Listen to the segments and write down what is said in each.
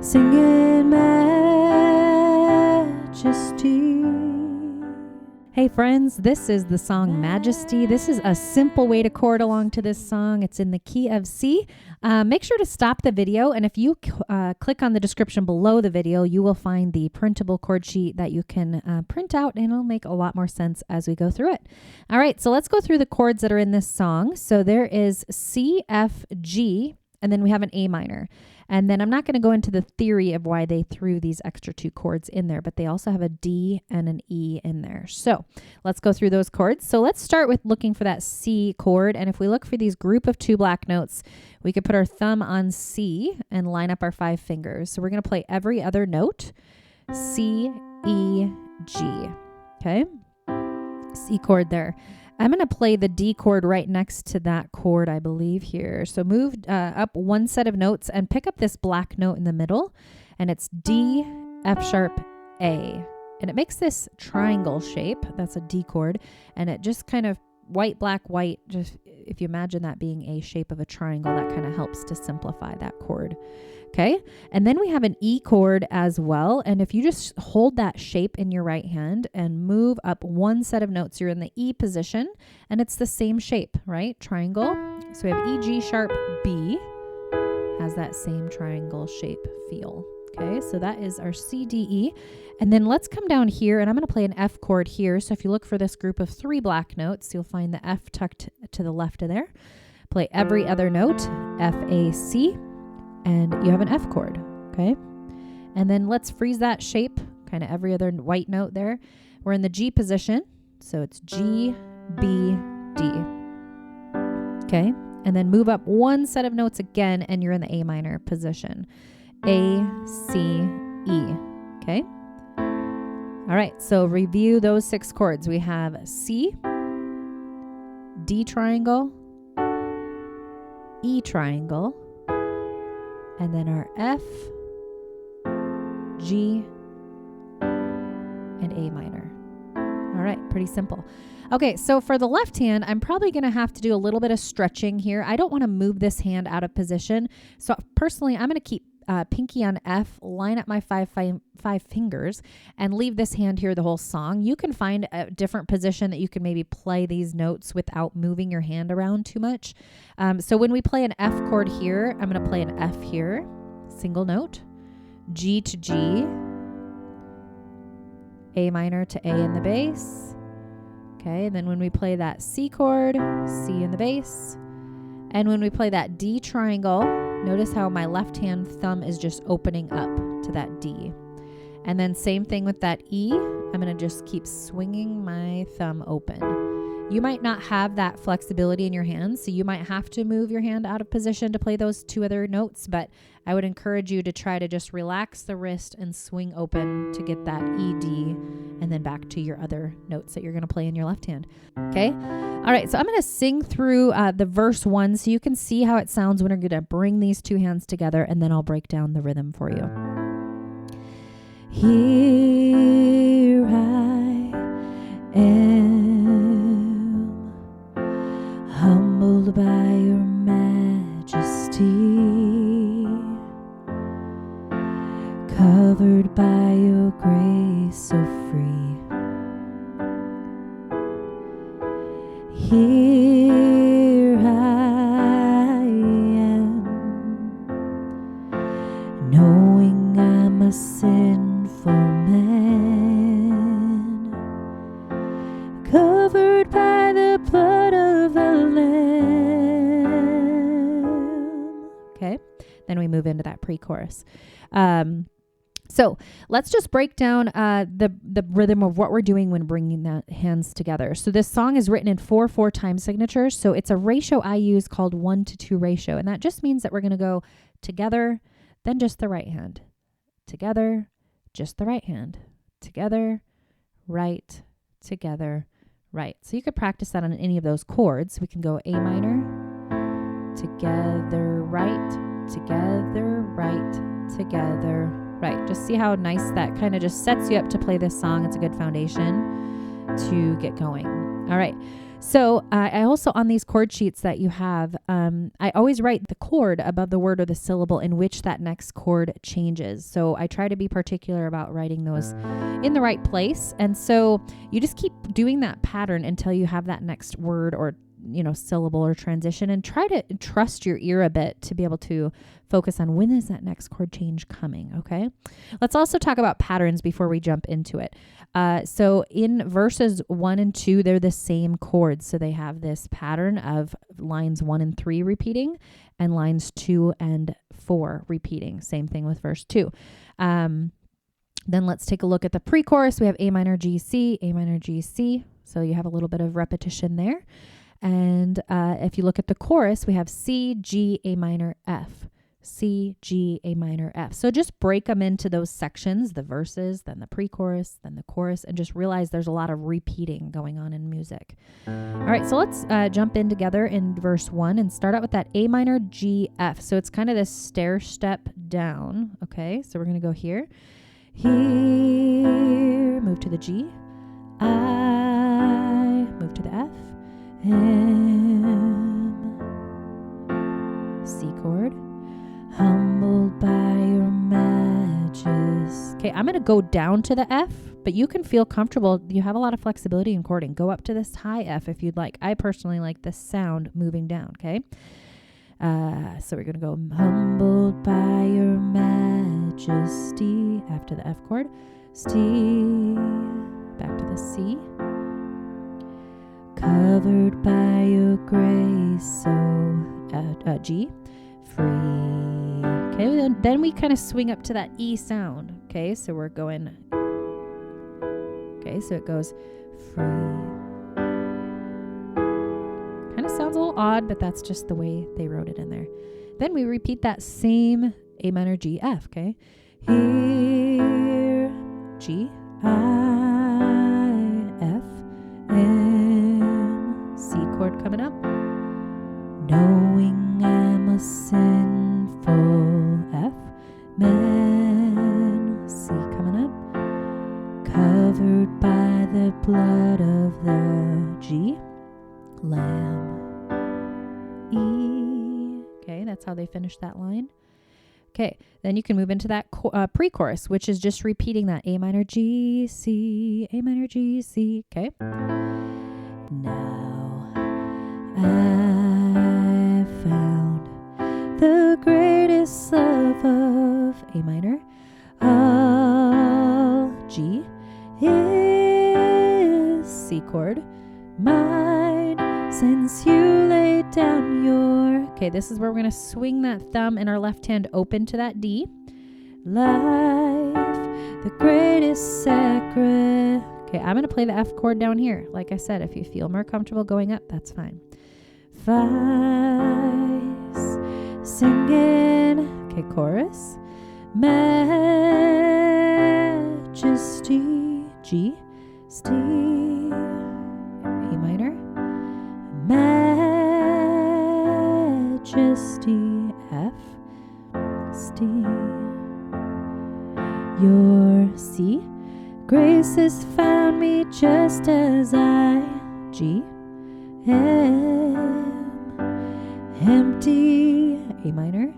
singing Majesty. Hey friends, this is the song Majesty. This is a simple way to chord along to this song. It's in the key of C. Make sure to stop the video, and if you click on the description below the video, you will find the printable chord sheet that you can print out, and it'll make a lot more sense as we go through it. All right, so let's go through the chords that are in this song. So there is C, F, G, and then we have an A minor. And then I'm not going to go into the theory of why they threw these extra two chords in there, but they also have a D and an E in there. So let's go through those chords. So let's start with looking for that C chord. And if we look for these group of two black notes, we could put our thumb on C and line up our 5 fingers. So we're going to play every other note, C, E, G. Okay, C chord there. I'm going to play the D chord right next to that chord, I believe, here. So move up one set of notes and pick up this black note in the middle, and it's D, F sharp, A. And it makes this triangle shape. That's a D chord. And it just kind of white, black, white. Just if you imagine that being a shape of a triangle, that kind of helps to simplify that chord. Okay, and then we have an E chord as well. And if you just hold that shape in your right hand and move up one set of notes, you're in the E position, and it's the same shape, right? Triangle. So we have E, G sharp, B, has that same triangle shape feel. Okay, so that is our C, D, E. And then let's come down here, and I'm going to play an F chord here. So if you look for this group of 3 black notes, you'll find the F tucked to the left of there. Play every other note, F, A, C. And you have an F chord, okay? And then let's freeze that shape, kind of every other white note there. We're in the G position, so it's G, B, D. Okay, and then move up one set of notes again, and you're in the A minor position. A, C, E, okay? All right, so review those 6 chords. We have C, D triangle, E triangle, and then our F, G, and A minor. All right, pretty simple. Okay, so for the left hand, I'm probably going to have to do a little bit of stretching here. I don't want to move this hand out of position. So personally, I'm going to keep pinky on F, line up my five fingers, and leave this hand here the whole song. You can find a different position that you can maybe play these notes without moving your hand around too much. So when we play an F chord here, I'm going to play an F here, single note, G to G, A minor to A in the bass. Okay, and then when we play that C chord, C in the bass. And when we play that D triangle, notice how my left hand thumb is just opening up to that D. And then same thing with that E. I'm going to just keep swinging my thumb open. You might not have that flexibility in your hands, so you might have to move your hand out of position to play those 2 other notes, but I would encourage you to try to just relax the wrist and swing open to get that E, D, and then back to your other notes that you're going to play in your left hand. Okay? All right, so I'm going to sing through the verse 1 so you can see how it sounds when we're going to bring these 2 hands together, and then I'll break down the rhythm for you. Here I am, humbled by your majesty, covered by your grace so free. Here I am, knowing I'm a sinful man, covered by the blood of the Lamb. Okay, then we move into that pre-chorus. So let's just break down the rhythm of what we're doing when bringing the hands together. So this song is written in 4/4 time signatures. So it's a ratio I use called 1-to-2 ratio. And that just means that we're going to go together, then just the right hand. Together, just the right hand. Together, right, together, right. So you could practice that on any of those chords. We can go A minor, together, right, together, right, together, right. Just see how nice that kind of just sets you up to play this song. It's a good foundation to get going. All right. So I also, on these chord sheets that you have, I always write the chord above the word or the syllable in which that next chord changes. So I try to be particular about writing those in the right place. And so you just keep doing that pattern until you have that next word or syllable or transition, and try to trust your ear a bit to be able to focus on when is that next chord change coming. Okay. Let's also talk about patterns before we jump into it. So in verses 1 and 2, they're the same chords. So they have this pattern of lines 1 and 3 repeating and lines 2 and 4 repeating. Same thing with verse 2. Then let's take a look at the pre-chorus. We have A minor, G, C, A minor, G, C. So you have a little bit of repetition there. And if you look at the chorus, we have C, G, A minor, F. C, G, A minor, F. So just break them into those sections, the verses, then the pre-chorus, then the chorus, and just realize there's a lot of repeating going on in music. All right, so let's jump in together in verse 1 and start out with that A minor, G, F. So it's kind of this stair step down. Okay, so we're going to go here. Here, move to the G. I, move to the F. M, C chord, humbled by your majesty. Okay, I'm going to go down to the F, but you can feel comfortable. You have a lot of flexibility in chording. Go up to this high F if you'd like. I personally like the sound moving down, okay? So we're going to go humbled by your majesty after the F chord. Back to the C. Covered by your grace, so G, free. Okay, then we kind of swing up to that E sound. Okay, so we're going. Okay, so it goes free. Kind of sounds a little odd, but that's just the way they wrote it in there. Then we repeat that same A minor, G, F. Okay, here, G, I, F, M, C chord coming up. Knowing I'm a sinful F, man, C coming up. Covered by the blood of the G, Lamb, E. Okay, that's how they finish that line. Okay, then you can move into that pre-chorus, which is just repeating that A minor, G, C, A minor, G, C. Okay. Now I found the greatest love of A minor. All G is C chord mine since you laid down your. Okay, this is where we're going to swing that thumb and our left hand open to that D. Life, the greatest sacred. Okay, I'm going to play the F chord down here. Like I said, if you feel more comfortable going up, that's fine. Vice, singing. Okay, chorus. Majesty, G, Steve, A minor. Majesty, F, Steve. Your C. Grace has found me just as I, G, am. Empty, A minor,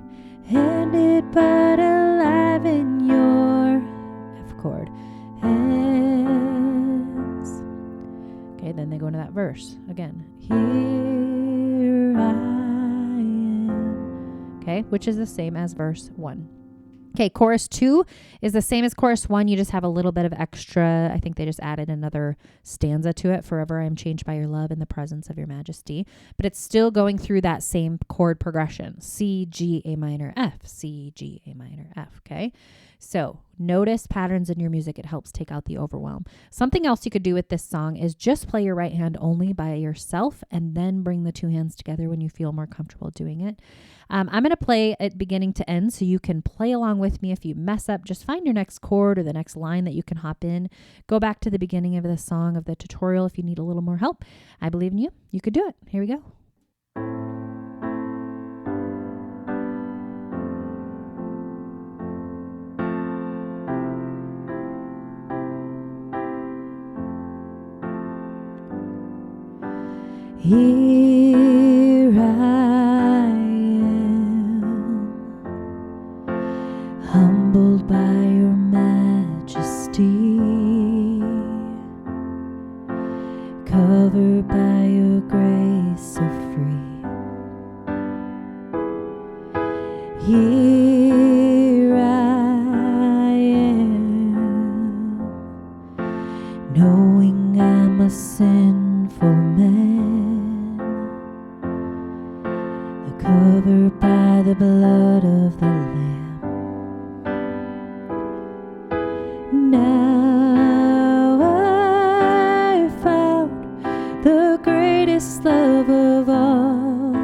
handed but alive in your F chord hands. Okay, then they go into that verse again. Here I am. Okay, which is the same as verse 1. Okay, chorus 2 is the same as chorus 1. You just have a little bit of extra. I think they just added another stanza to it. Forever I am changed by your love in the presence of your majesty. But it's still going through that same chord progression. C, G, A minor, F. C, G, A minor, F. Okay. So notice patterns in your music. It helps take out the overwhelm. Something else you could do with this song is just play your right hand only by yourself and then bring the two hands together when you feel more comfortable doing it. I'm going to play it beginning to end so you can play along with me. If you mess up, just find your next chord or the next line that you can hop in. Go back to the beginning of the song of the tutorial if you need a little more help. I believe in you. You could do it. Here we go. Here I am, humbled by your majesty, covered by your grace so free. Here I am, knowing I'm a sinful man, covered by the blood of the Lamb. Now I found the greatest love of all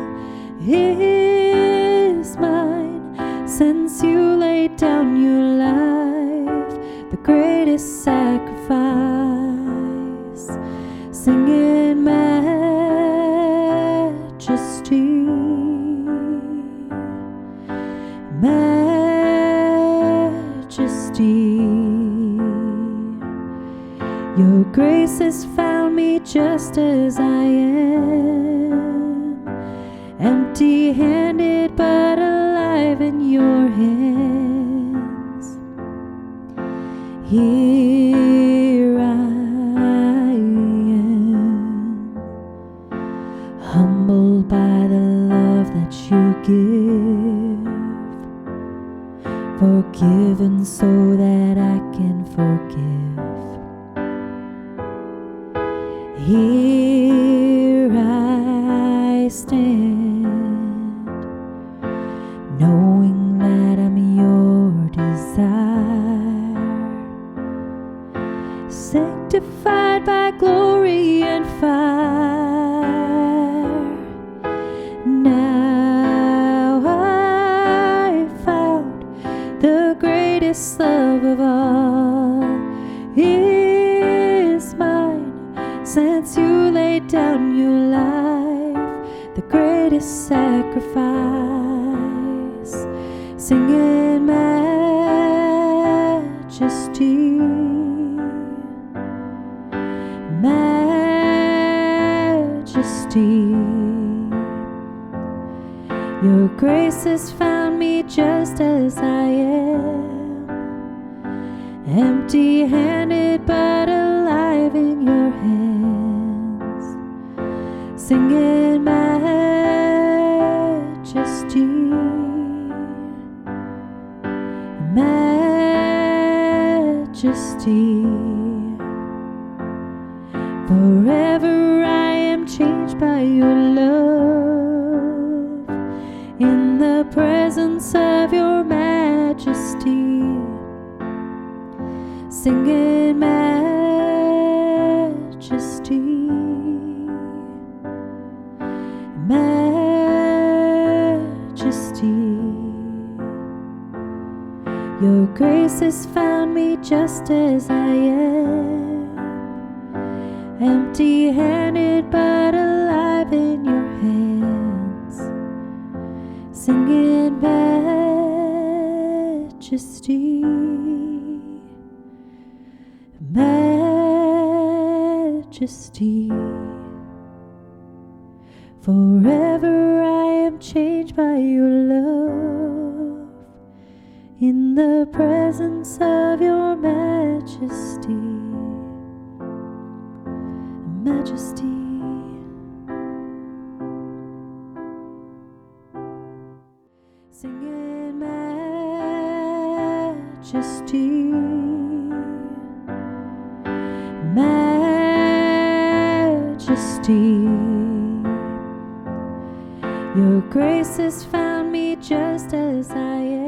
is mine, since you laid down your life, the greatest sacrifice, singing majesty, majesty. Your grace has found me just as I am, empty-handed but alive in your hands. Here I am, humbled by the love that you give, forgiven so that I can forgive. Here I stand, knowing that I'm your desire, sanctified by glory and fire. Now I found the greatest love of all is mine, since you laid down your life, the greatest sacrifice, singing majesty, majesty. Your grace has found me just as I am, empty-handed but alive in your hands, singing majesty, majesty. Forever I am changed by your love, in the presence of your majesty, singing majesty, majesty. Your grace has found me just as I am, empty-handed but alive in your hands, singing majesty, majesty. Forever I am changed by your love, in the presence of your majesty, majesty. Singing majesty, majesty. Your grace has found me just as I am,